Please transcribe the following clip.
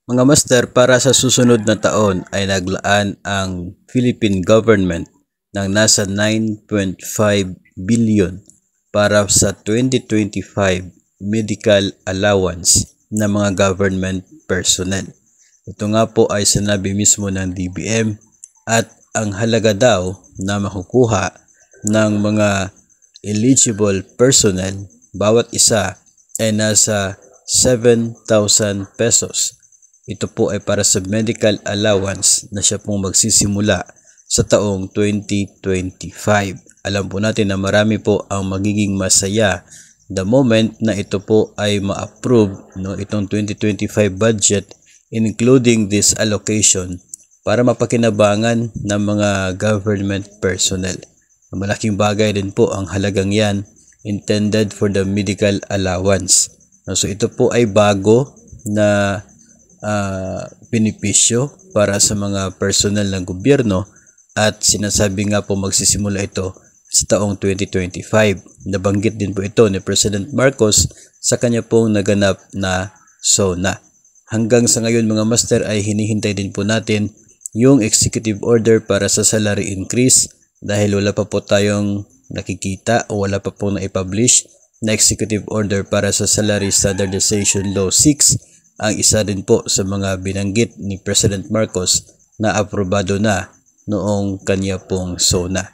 Mga master, para sa susunod na taon ay naglaan ang Philippine government ng nasa 9.5 billion para sa 2025 medical allowance ng mga government personnel. Ito nga po ay sinabi mismo ng DBM at ang halaga daw na makukuha ng mga eligible personnel bawat isa ay nasa 7,000 pesos. Ito po ay para sa medical allowance na siya pong magsisimula sa taong 2025. Alam po natin na marami po ang magiging masaya the moment na ito po ay ma-approve, itong 2025 budget including this allocation para mapakinabangan ng mga government personnel. Malaking bagay din po ang halagang yan intended for the medical allowance. So ito po ay bago na benepisyo para sa mga personnel ng gobyerno at sinasabi nga po magsisimula ito sa taong 2025. Nabanggit din po ito ni President Marcos sa kanya pong naganap na SONA. Hanggang sa ngayon mga master ay hinihintay din po natin yung executive order para sa salary increase dahil wala pa po tayong nakikita o wala pa po na-publish na executive order para sa Salary Standardization Law 6, ang isa din po sa mga binanggit ni President Marcos na aprobado na noong kanya pong SONA.